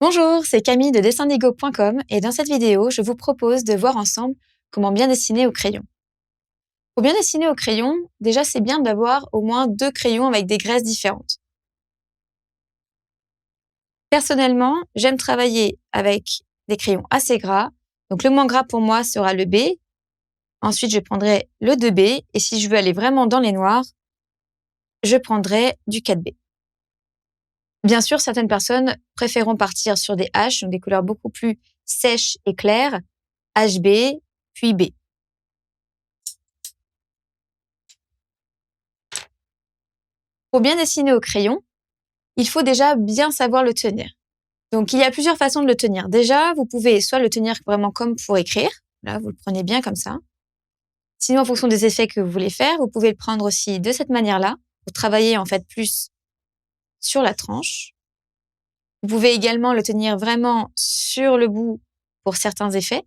Bonjour, c'est Camille de dessindigo.com et dans cette vidéo, je vous propose de voir ensemble comment bien dessiner au crayon. Pour bien dessiner au crayon, déjà c'est bien d'avoir au moins 2 crayons avec des graisses différentes. Personnellement, j'aime travailler avec des crayons assez gras. Donc le moins gras pour moi sera le B. Ensuite, je prendrai le 2B et si je veux aller vraiment dans les noirs, je prendrai du 4B. Bien sûr, certaines personnes préféreront partir sur des H, donc des couleurs beaucoup plus sèches et claires, HB, puis B. Pour bien dessiner au crayon, il faut déjà bien savoir le tenir. Donc, il y a plusieurs façons de le tenir. Déjà, vous pouvez soit le tenir vraiment comme pour écrire. Là, vous le prenez bien comme ça. Sinon, en fonction des effets que vous voulez faire, vous pouvez le prendre aussi de cette manière-là pour travailler en fait plus sur la tranche. Vous pouvez également le tenir vraiment sur le bout pour certains effets.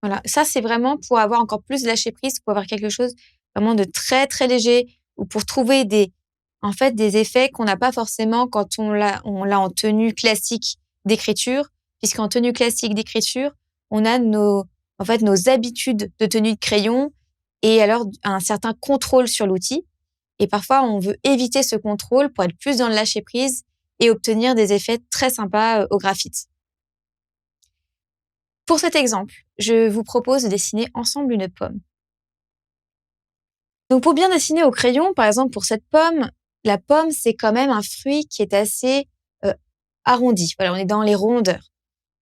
Voilà, ça c'est vraiment pour avoir encore plus lâcher prise, pour avoir quelque chose vraiment de très très léger ou pour trouver des effets qu'on n'a pas forcément quand on l'a en tenue classique d'écriture, puisqu'en tenue classique d'écriture, on a nos habitudes de tenue de crayon et alors un certain contrôle sur l'outil. Et parfois, on veut éviter ce contrôle pour être plus dans le lâcher prise et obtenir des effets très sympas au graphite. Pour cet exemple, je vous propose de dessiner ensemble une pomme. Donc pour bien dessiner au crayon, par exemple pour cette pomme, la pomme c'est quand même un fruit qui est assez arrondi. Voilà, on est dans les rondeurs.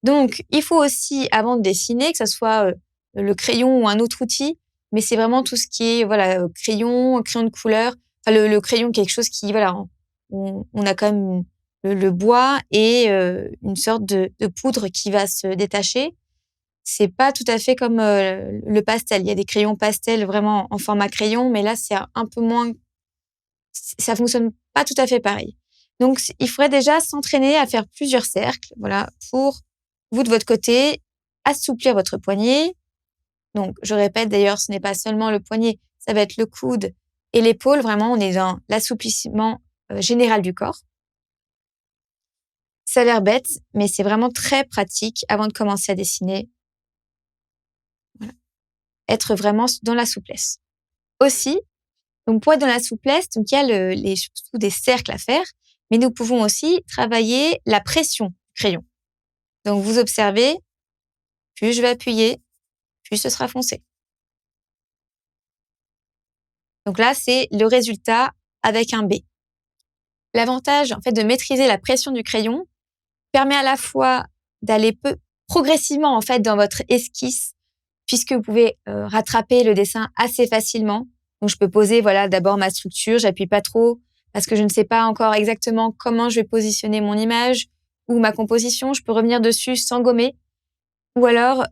Donc il faut aussi avant de dessiner que ça soit le crayon ou un autre outil, mais c'est vraiment tout ce qui est crayon de couleur, le crayon quelque chose qui on a quand même le bois et une sorte de poudre qui va se détacher. C'est pas tout à fait comme le pastel. Il y a des crayons pastel vraiment en format crayon, mais là, c'est un peu moins. Ça fonctionne pas tout à fait pareil. Donc, il faudrait déjà s'entraîner à faire plusieurs cercles, voilà, pour vous de votre côté assouplir votre poignet. Donc, je répète d'ailleurs, ce n'est pas seulement le poignet, ça va être le coude et l'épaule. Vraiment, on est dans l'assouplissement général du corps. Ça a l'air bête, mais c'est vraiment très pratique avant de commencer à dessiner. Voilà. Être vraiment dans la souplesse. Aussi, donc pour être dans la souplesse, donc il y a surtout des cercles à faire, mais nous pouvons aussi travailler la pression du crayon. Donc vous observez, plus je vais appuyer, plus ce sera foncé. Donc là, c'est le résultat avec un B. L'avantage en fait de maîtriser la pression du crayon permet à la fois d'aller progressivement en fait dans votre esquisse, puisque vous pouvez rattraper le dessin assez facilement. Donc je peux poser d'abord ma structure, j'appuie pas trop parce que je ne sais pas encore exactement comment je vais positionner mon image ou ma composition. Je peux revenir dessus sans gommer. Ou alors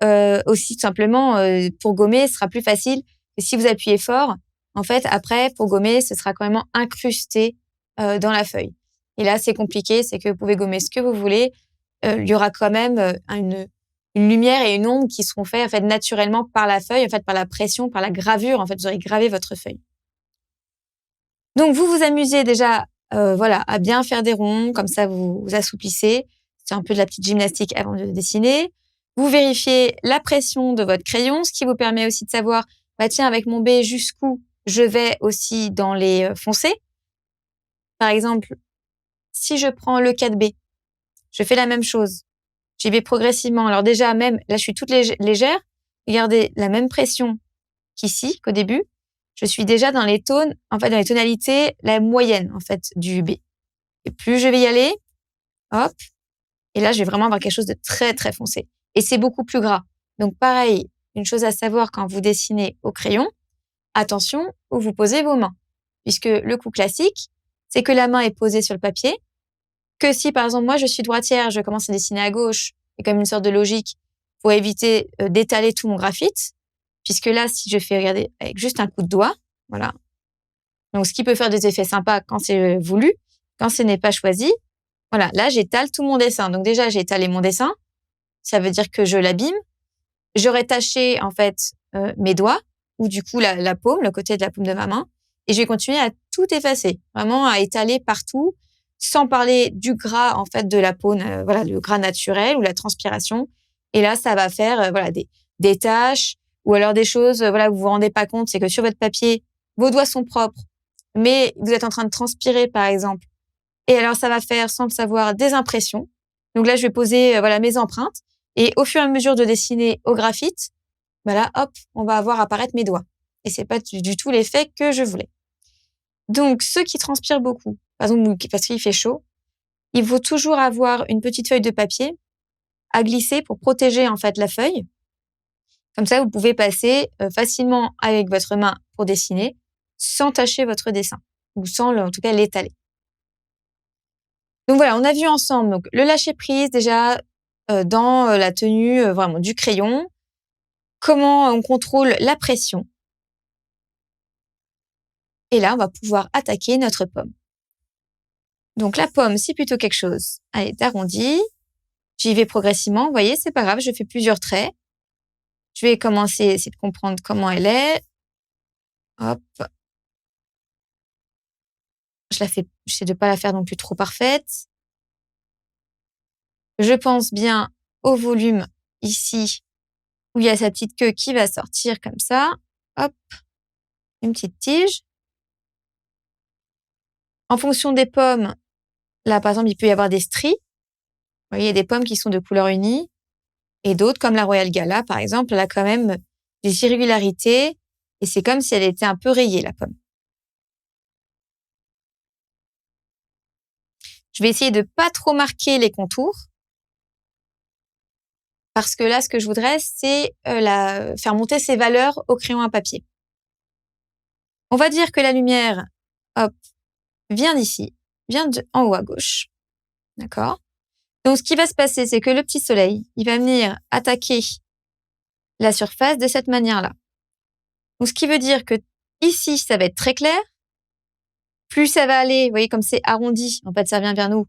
aussi tout simplement pour gommer, ce sera plus facile que si vous appuyez fort. En fait, après pour gommer, ce sera quand même incrusté dans la feuille. Et là, c'est compliqué, c'est que vous pouvez gommer ce que vous voulez. Il y aura quand même une lumière et une ombre qui seront faits en fait naturellement par la feuille, en fait par la pression, par la gravure. En fait, vous aurez gravé votre feuille. Donc vous vous amusez déjà, à bien faire des ronds, comme ça vous assouplissez. C'est un peu de la petite gymnastique avant de dessiner. Vous vérifiez la pression de votre crayon, ce qui vous permet aussi de savoir, tiens, avec mon B, jusqu'où je vais aussi dans les foncés. Par exemple, si je prends le 4B, je fais la même chose. J'y vais progressivement. Alors déjà, même là, je suis toute légère. Regardez, la même pression qu'ici, qu'au début. Je suis déjà dans les tons, en fait, dans les tonalités, la moyenne, en fait, du B. Et plus je vais y aller, hop, et là, je vais vraiment avoir quelque chose de très, très foncé. Et c'est beaucoup plus gras. Donc, pareil, une chose à savoir quand vous dessinez au crayon, attention où vous posez vos mains. Puisque le coup classique, c'est que la main est posée sur le papier, que si, par exemple, moi, je suis droitière, je commence à dessiner à gauche, c'est comme une sorte de logique pour éviter d'étaler tout mon graphite. Puisque là, si je fais, regarder, avec juste un coup de doigt, voilà. Donc, ce qui peut faire des effets sympas quand c'est voulu, quand ce n'est pas choisi. Voilà, là, j'étale tout mon dessin. Donc déjà, j'ai étalé mon dessin. Ça veut dire que je l'abîme. J'aurais taché, en fait, mes doigts, ou du coup, la paume, le côté de la paume de ma main. Et je vais continuer à tout effacer, vraiment à étaler partout. sans parler du gras, en fait, de la peau, voilà, le gras naturel ou la transpiration. Et là, ça va faire, voilà, des taches ou alors des choses, voilà, vous vous rendez pas compte, c'est que sur votre papier, vos doigts sont propres, mais vous êtes en train de transpirer, par exemple. Et alors, ça va faire, sans le savoir, des impressions. Donc là, je vais poser, voilà, mes empreintes et au fur et à mesure de dessiner au graphite, bah là, hop, on va avoir apparaître mes doigts. Et c'est pas du tout l'effet que je voulais. Donc, ceux qui transpirent beaucoup, par exemple, parce qu'il fait chaud, il faut toujours avoir une petite feuille de papier à glisser pour protéger, en fait, la feuille. Comme ça, vous pouvez passer facilement avec votre main pour dessiner sans tacher votre dessin ou sans, en tout cas, l'étaler. Donc voilà, on a vu ensemble donc, le lâcher-prise déjà dans la tenue vraiment du crayon, comment on contrôle la pression. Et là, on va pouvoir attaquer notre pomme. Donc la pomme, c'est plutôt quelque chose, allez, d'arrondi. J'y vais progressivement. Vous voyez, c'est pas grave, je fais plusieurs traits. Je vais commencer à essayer de comprendre comment elle est. Hop. J'essaie de pas la faire non plus trop parfaite. Je pense bien au volume ici, où il y a sa petite queue qui va sortir comme ça. Hop. Une petite tige. En fonction des pommes, là, par exemple, il peut y avoir des stries. Vous voyez, il y a des pommes qui sont de couleur unie et d'autres, comme la Royal Gala, par exemple, elle a quand même des irrégularités et c'est comme si elle était un peu rayée, la pomme. Je vais essayer de pas trop marquer les contours parce que là, ce que je voudrais, c'est faire monter ses valeurs au crayon à papier. On va dire que la lumière, hop, vient d'ici, vient en haut à gauche. D'accord? Donc, ce qui va se passer, c'est que le petit soleil, il va venir attaquer la surface de cette manière-là. Donc, ce qui veut dire que ici, ça va être très clair. Plus ça va aller, vous voyez, comme c'est arrondi, en fait, ça vient vers nous.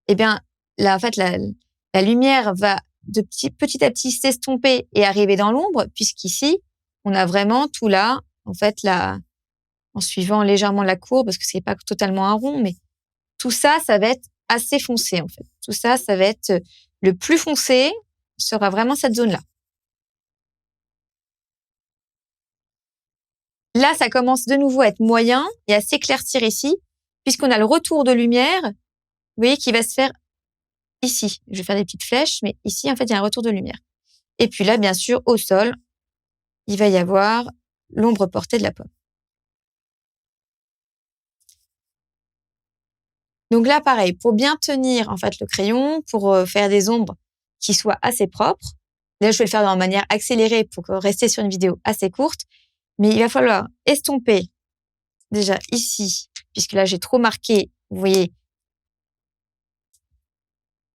Eh bien, là, en fait, la lumière va petit à petit s'estomper et arriver dans l'ombre, puisqu'ici, on a vraiment tout là, en fait, là, en suivant légèrement la courbe, parce que c'est pas totalement un rond, mais tout ça, ça va être assez foncé, en fait. Tout ça, ça va être le plus foncé sera vraiment cette zone-là. Là, ça commence de nouveau à être moyen et à s'éclaircir ici, puisqu'on a le retour de lumière, vous voyez, qui va se faire ici. Je vais faire des petites flèches, mais ici, en fait, il y a un retour de lumière. Et puis là, bien sûr, au sol, il va y avoir l'ombre portée de la pomme. Donc là, pareil, pour bien tenir, en fait, le crayon, pour faire des ombres qui soient assez propres. Là, je vais le faire de manière accélérée pour rester sur une vidéo assez courte. Mais il va falloir estomper déjà ici, puisque là, j'ai trop marqué, vous voyez,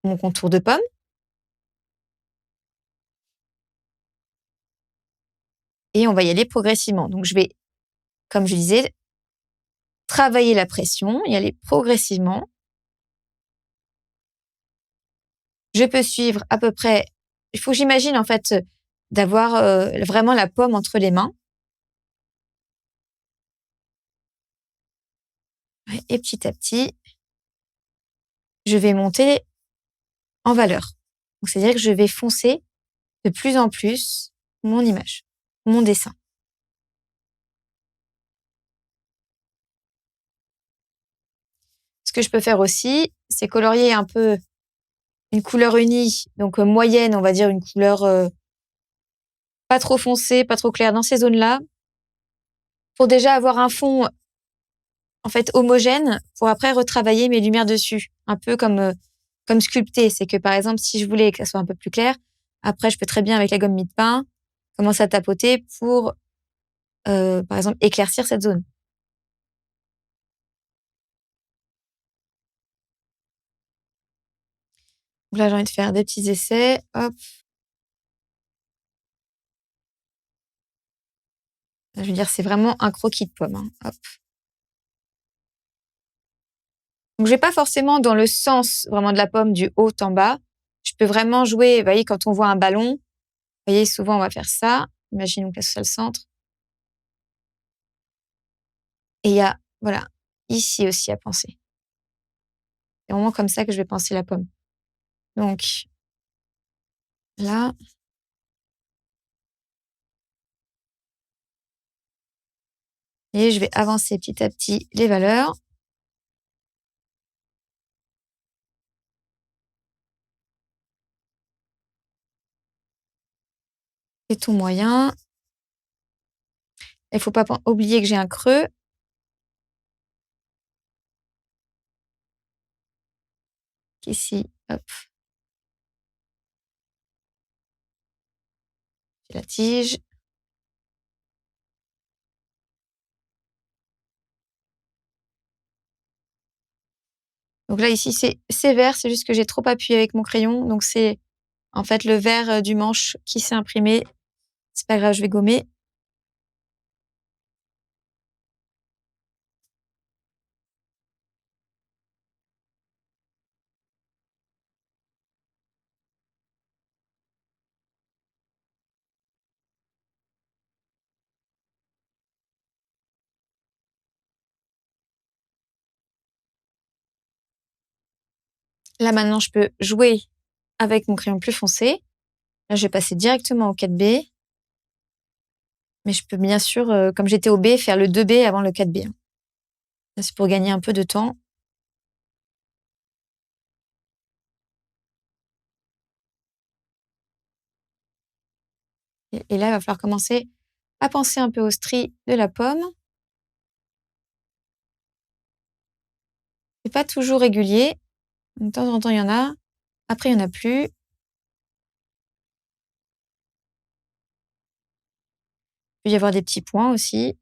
mon contour de pomme. Et on va y aller progressivement. Donc, je vais, comme je disais, travailler la pression, y aller progressivement. Je peux suivre à peu près, il faut que j'imagine en fait d'avoir vraiment la pomme entre les mains. Et petit à petit, je vais monter en valeur. Donc, c'est-à-dire que je vais foncer de plus en plus mon image, mon dessin. Ce que je peux faire aussi, c'est colorier un peu une couleur unie, donc moyenne, on va dire une couleur pas trop foncée, pas trop claire dans ces zones-là, pour déjà avoir un fond en fait homogène, pour après retravailler mes lumières dessus, un peu comme sculpter. C'est que par exemple, si je voulais que ça soit un peu plus clair, après je peux très bien avec la gomme mie-de-pain commencer à tapoter pour par exemple éclaircir cette zone. Donc là, j'ai envie de faire des petits essais. Hop. Je veux dire, c'est vraiment un croquis de pomme, hein. Hop. Donc, je vais pas forcément dans le sens vraiment de la pomme du haut en bas. Je peux vraiment jouer, vous voyez, quand on voit un ballon, vous voyez, souvent on va faire ça. Imaginons que c'est le centre. Et il y a, voilà, ici aussi à penser. C'est vraiment comme ça que je vais penser la pomme. Donc là et je vais avancer petit à petit les valeurs. Et tout moyen. Il faut pas oublier que j'ai un creux. Ici, hop, j'ai la tige. Donc là, ici, c'est vert, c'est juste que j'ai trop appuyé avec mon crayon. Donc c'est en fait le vert du manche qui s'est imprimé. C'est pas grave, je vais gommer. Là, maintenant, je peux jouer avec mon crayon plus foncé. Là, je vais passer directement au 4B. Mais je peux bien sûr, comme j'étais au B, faire le 2B avant le 4B. Hein. C'est pour gagner un peu de temps. Et là, il va falloir commencer à penser un peu au stries de la pomme. C'est pas toujours régulier. De temps en temps, il y en a. Après, il n'y en a plus. Il peut y avoir des petits points aussi.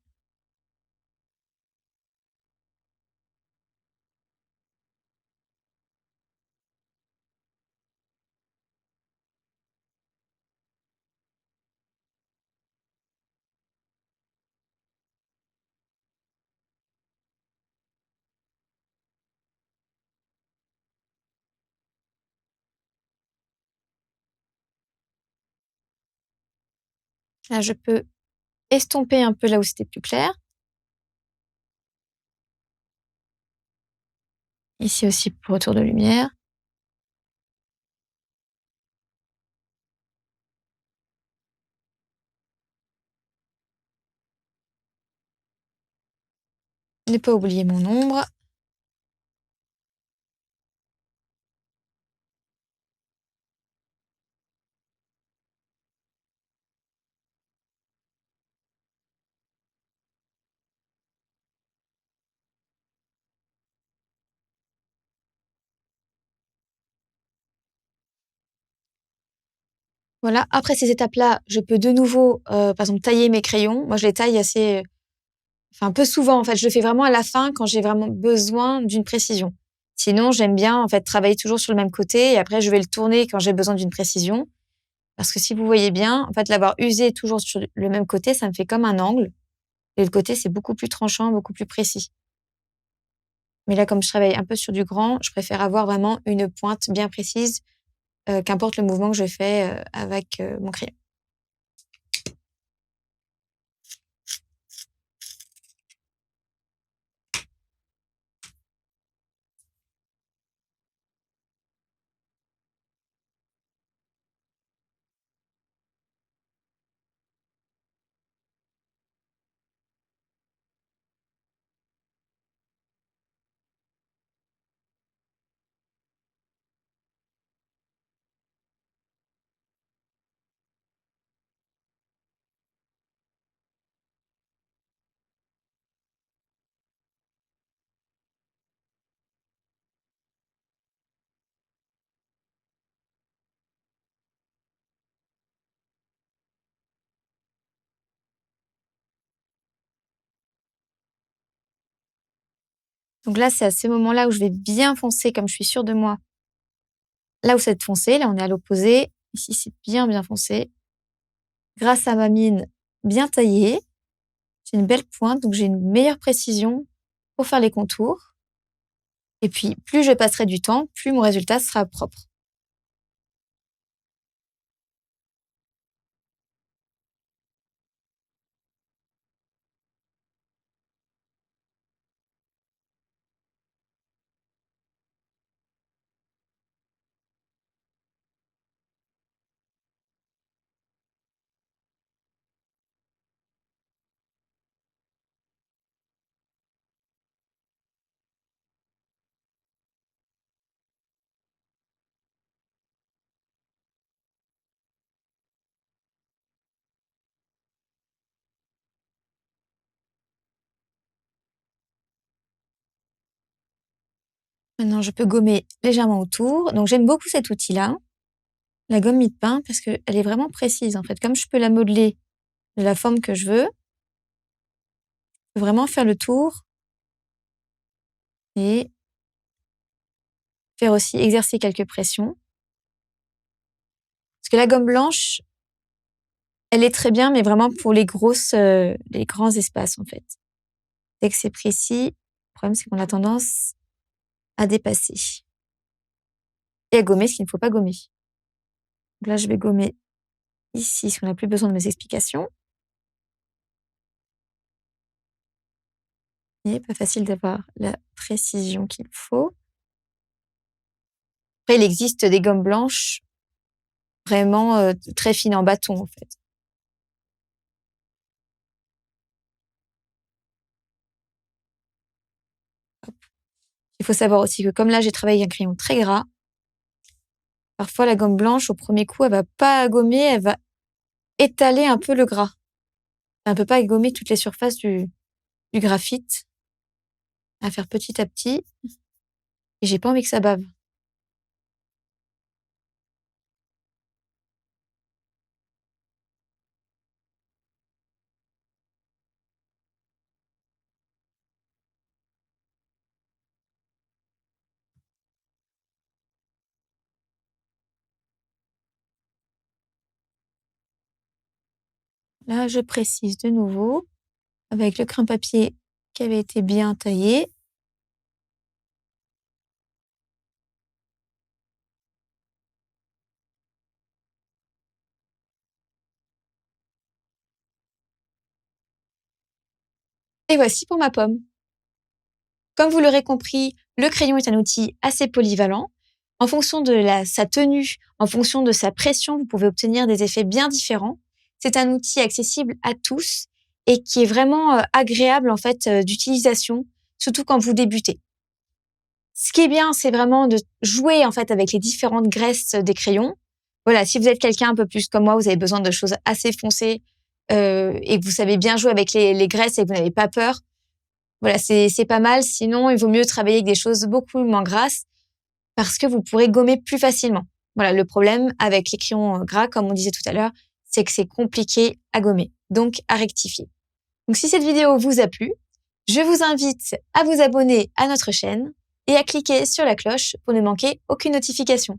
Là, je peux estomper un peu là où c'était plus clair. Ici aussi pour retour de lumière. Ne pas oublier mon ombre. Voilà. Après ces étapes-là, je peux de nouveau, par exemple, tailler mes crayons. Moi, je les taille assez, enfin, peu souvent, en fait. Je le fais vraiment à la fin quand j'ai vraiment besoin d'une précision. Sinon, j'aime bien, en fait, travailler toujours sur le même côté et après, je vais le tourner quand j'ai besoin d'une précision. Parce que si vous voyez bien, en fait, l'avoir usé toujours sur le même côté, ça me fait comme un angle. Et le côté, c'est beaucoup plus tranchant, beaucoup plus précis. Mais là, comme je travaille un peu sur du grand, je préfère avoir vraiment une pointe bien précise, qu'importe le mouvement que je fais avec mon crayon. Donc là, c'est à ces moments-là où je vais bien foncer, comme je suis sûre de moi. Là où c'est foncé, là, on est à l'opposé. Ici, c'est bien, bien foncé. Grâce à ma mine bien taillée, j'ai une belle pointe, donc j'ai une meilleure précision pour faire les contours. Et puis, plus je passerai du temps, plus mon résultat sera propre. Maintenant, je peux gommer légèrement autour. Donc, j'aime beaucoup cet outil-là, la gomme mie-de-pain, parce qu'elle est vraiment précise, en fait. Comme je peux la modeler de la forme que je veux, je peux vraiment faire le tour et faire aussi exercer quelques pressions. Parce que la gomme blanche, elle est très bien, mais vraiment pour les grands espaces, en fait. Dès que c'est précis, le problème, c'est qu'on a tendance à dépasser et à gommer ce qu'il ne faut pas gommer. Donc là, je vais gommer ici, parce qu'on n'a plus besoin de mes explications. Et pas facile d'avoir la précision qu'il faut. Après, il existe des gommes blanches vraiment très fines en bâton, en fait. Hop. Il faut savoir aussi que comme là, j'ai travaillé un crayon très gras, parfois la gomme blanche, au premier coup, elle va pas gommer, elle va étaler un peu le gras. Elle peut pas gommer toutes les surfaces du graphite, à faire petit à petit. Et j'ai pas envie que ça bave. Là, je précise de nouveau avec le crin papier qui avait été bien taillé. Et voici pour ma pomme. Comme vous l'aurez compris, le crayon est un outil assez polyvalent. En fonction de sa tenue, en fonction de sa pression, vous pouvez obtenir des effets bien différents. C'est un outil accessible à tous et qui est vraiment agréable en fait d'utilisation, surtout quand vous débutez. Ce qui est bien, c'est vraiment de jouer en fait avec les différentes graisses des crayons. Voilà, si vous êtes quelqu'un un peu plus comme moi, vous avez besoin de choses assez foncées et que vous savez bien jouer avec les graisses et que vous n'avez pas peur, voilà, c'est pas mal. Sinon, il vaut mieux travailler avec des choses beaucoup moins grasses parce que vous pourrez gommer plus facilement. Voilà, le problème avec les crayons gras, comme on disait tout à l'heure, c'est que c'est compliqué à gommer, donc à rectifier. Donc si cette vidéo vous a plu, je vous invite à vous abonner à notre chaîne et à cliquer sur la cloche pour ne manquer aucune notification.